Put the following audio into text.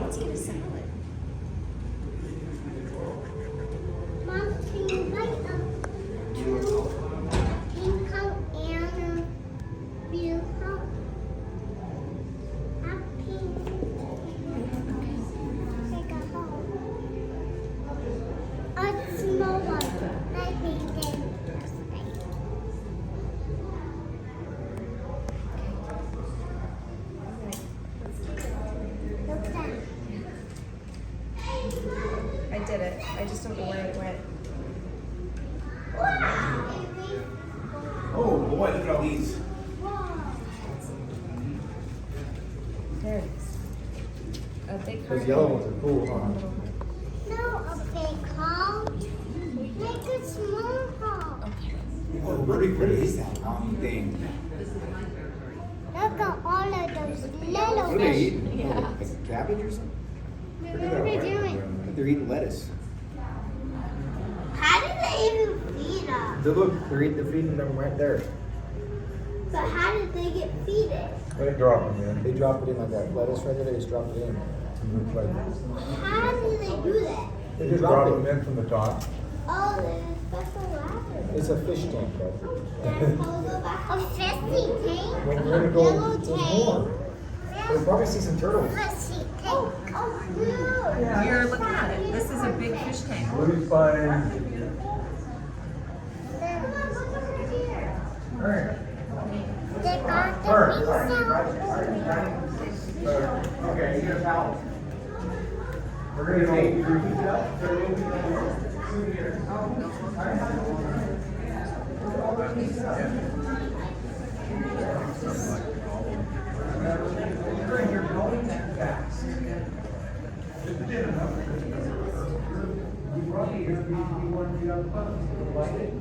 let's get a salad. Mom, can you like pink coat and blue coat? Have pink. Take a hole. A small one, like we did yesterday. Look at that. I did it. I just don't know where it went. Oh boy, look at all these. There it is. A big Those heart. yellow ones are cool, huh? No, a big hole. Make a small hole. Okay. Oh, what is that long thing? Look at all of those little What are they fish. eating? Yeah. Like cabbage or something? What are they doing? Like they're eating lettuce. How do they even feed them? Look, they're feeding them right there. But how did they get feeded? They drop them in. They drop it in like that lettuce right there. They just drop it in. How do they do that? They just drop them in from the top. Oh, there's a special ladder. It's a fish tank, bro. A fishy tank? When we're gonna go, Yellow there's tank. more. We'll probably see some turtles. Fishy tank. Oh, no. You're looking at it. This is a big fish tank. What do you find? Alright. They got the Okay, you get a towel. We're gonna take your feet up. You're going too fast. You probably hear me one feet up. Like it?